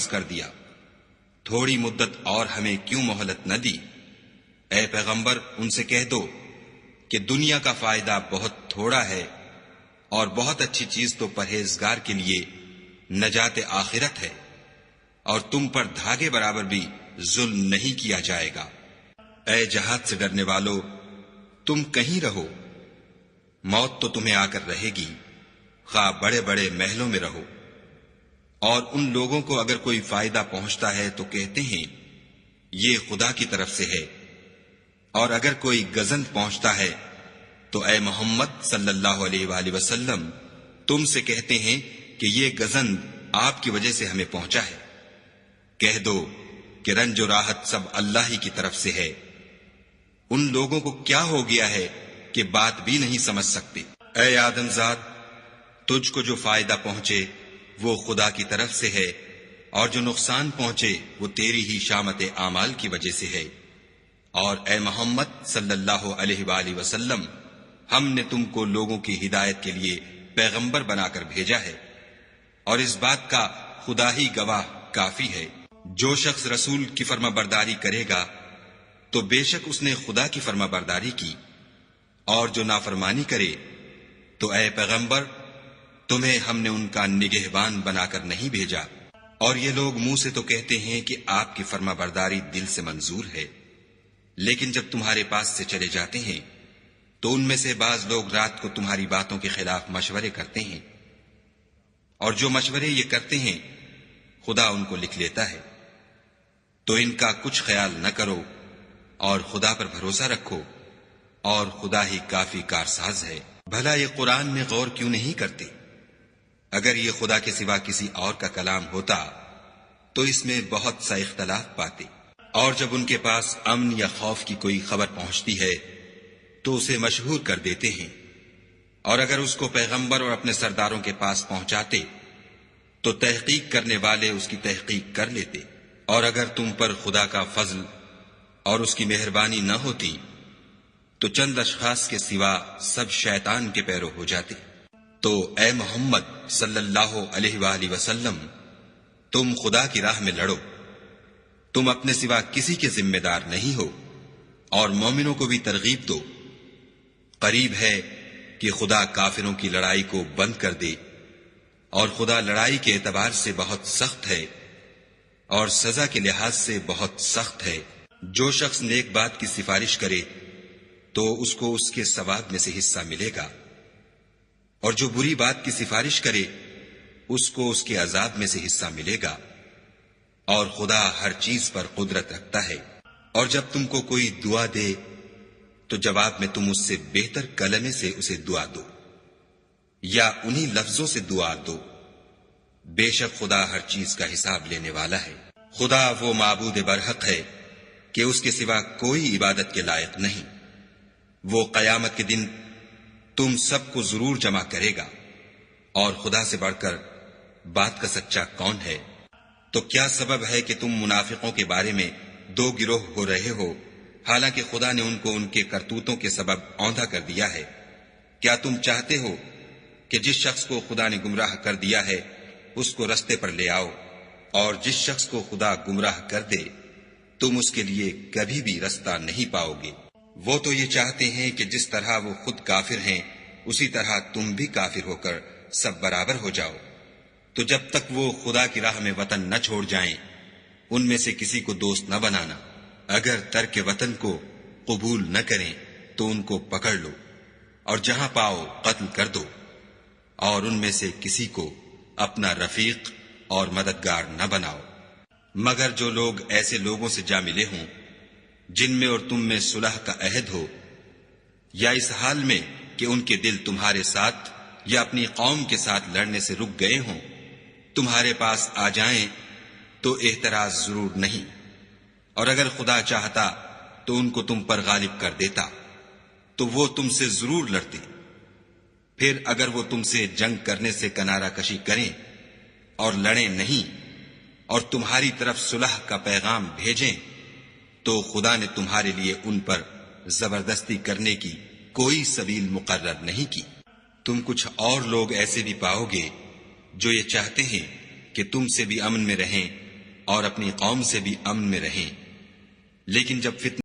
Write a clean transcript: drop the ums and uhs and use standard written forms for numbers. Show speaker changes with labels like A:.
A: بس کر دیا، تھوڑی مدت اور ہمیں کیوں مہلت نہ دی؟ اے پیغمبر ان سے کہہ دو کہ دنیا کا فائدہ بہت تھوڑا ہے، اور بہت اچھی چیز تو پرہیزگار کے لیے نجات آخرت ہے، اور تم پر دھاگے برابر بھی ظلم نہیں کیا جائے گا۔ اے جہاد سے ڈرنے والو، تم کہیں رہو، موت تو تمہیں آ کر رہے گی، خواہ بڑے بڑے محلوں میں رہو۔ اور ان لوگوں کو اگر کوئی فائدہ پہنچتا ہے تو کہتے ہیں یہ خدا کی طرف سے ہے، اور اگر کوئی گزند پہنچتا ہے تو اے محمد صلی اللہ علیہ وآلہ وسلم تم سے کہتے ہیں کہ یہ گزند آپ کی وجہ سے ہمیں پہنچا ہے۔ کہہ دو کہ رنج و راحت سب اللہ ہی کی طرف سے ہے۔ ان لوگوں کو کیا ہو گیا ہے کہ بات بھی نہیں سمجھ سکتے۔ اے آدم ذات، تجھ کو جو فائدہ پہنچے وہ خدا کی طرف سے ہے، اور جو نقصان پہنچے وہ تیری ہی شامت اعمال کی وجہ سے ہے۔ اور اے محمد صلی اللہ علیہ وآلہ وسلم، ہم نے تم کو لوگوں کی ہدایت کے لیے پیغمبر بنا کر بھیجا ہے، اور اس بات کا خدا ہی گواہ کافی ہے۔ جو شخص رسول کی فرما برداری کرے گا تو بے شک اس نے خدا کی فرما برداری کی، اور جو نافرمانی کرے تو اے پیغمبر تمہیں ہم نے ان کا نگہبان بنا کر نہیں بھیجا۔ اور یہ لوگ منہ سے تو کہتے ہیں کہ آپ کی فرما برداری دل سے منظور ہے، لیکن جب تمہارے پاس سے چلے جاتے ہیں تو ان میں سے بعض لوگ رات کو تمہاری باتوں کے خلاف مشورے کرتے ہیں، اور جو مشورے یہ کرتے ہیں خدا ان کو لکھ لیتا ہے۔ تو ان کا کچھ خیال نہ کرو اور خدا پر بھروسہ رکھو، اور خدا ہی کافی کارساز ہے۔ بھلا یہ قرآن میں غور کیوں نہیں کرتے؟ اگر یہ خدا کے سوا کسی اور کا کلام ہوتا تو اس میں بہت سا اختلاف پاتے۔ اور جب ان کے پاس امن یا خوف کی کوئی خبر پہنچتی ہے تو اسے مشہور کر دیتے ہیں، اور اگر اس کو پیغمبر اور اپنے سرداروں کے پاس پہنچاتے تو تحقیق کرنے والے اس کی تحقیق کر لیتے۔ اور اگر تم پر خدا کا فضل اور اس کی مہربانی نہ ہوتی تو چند اشخاص کے سوا سب شیطان کے پیرو ہو جاتے۔ تو اے محمد صلی اللہ علیہ وآلہ وسلم تم خدا کی راہ میں لڑو، تم اپنے سوا کسی کے ذمہ دار نہیں ہو، اور مومنوں کو بھی ترغیب دو۔ قریب ہے کہ خدا کافروں کی لڑائی کو بند کر دے، اور خدا لڑائی کے اعتبار سے بہت سخت ہے اور سزا کے لحاظ سے بہت سخت ہے۔ جو شخص نیک بات کی سفارش کرے تو اس کو اس کے ثواب میں سے حصہ ملے گا، اور جو بری بات کی سفارش کرے اس کو اس کے عذاب میں سے حصہ ملے گا، اور خدا ہر چیز پر قدرت رکھتا ہے۔ اور جب تم کو کوئی دعا دے تو جواب میں تم اس سے بہتر کلمے سے اسے دعا دو، یا انہی لفظوں سے دعا دو۔ بے شک خدا ہر چیز کا حساب لینے والا ہے۔ خدا وہ معبود برحق ہے کہ اس کے سوا کوئی عبادت کے لائق نہیں۔ وہ قیامت کے دن تم سب کو ضرور جمع کرے گا، اور خدا سے بڑھ کر بات کا سچا کون ہے؟ تو کیا سبب ہے کہ تم منافقوں کے بارے میں دو گروہ ہو رہے ہو، حالانکہ خدا نے ان کو ان کے کرتوتوں کے سبب اوندھا کر دیا ہے؟ کیا تم چاہتے ہو کہ جس شخص کو خدا نے گمراہ کر دیا ہے اس کو رستے پر لے آؤ، اور جس شخص کو خدا گمراہ کر دے تم اس کے لیے کبھی بھی رستہ نہیں پاؤ گے۔ وہ تو یہ چاہتے ہیں کہ جس طرح وہ خود کافر ہیں اسی طرح تم بھی کافر ہو کر سب برابر ہو جاؤ۔ تو جب تک وہ خدا کی راہ میں وطن نہ چھوڑ جائیں ان میں سے کسی کو دوست نہ بنانا۔ اگر ترک وطن کو قبول نہ کریں تو ان کو پکڑ لو، اور جہاں پاؤ قتل کر دو، اور ان میں سے کسی کو اپنا رفیق اور مددگار نہ بناؤ، مگر جو لوگ ایسے لوگوں سے جا ملے ہوں جن میں اور تم میں صلح کا عہد ہو، یا اس حال میں کہ ان کے دل تمہارے ساتھ یا اپنی قوم کے ساتھ لڑنے سے رک گئے ہوں، تمہارے پاس آ جائیں تو اعتراض ضرور نہیں، اور اگر خدا چاہتا تو ان کو تم پر غالب کر دیتا تو وہ تم سے ضرور لڑتے۔ پھر اگر وہ تم سے جنگ کرنے سے کنارہ کشی کریں اور لڑیں نہیں اور تمہاری طرف صلح کا پیغام بھیجیں تو خدا نے تمہارے لیے ان پر زبردستی کرنے کی کوئی سبیل مقرر نہیں کی۔ تم کچھ اور لوگ ایسے بھی پاؤ گے جو یہ چاہتے ہیں کہ تم سے بھی امن میں رہیں اور اپنی قوم سے بھی امن میں رہیں، لیکن جب فتنہ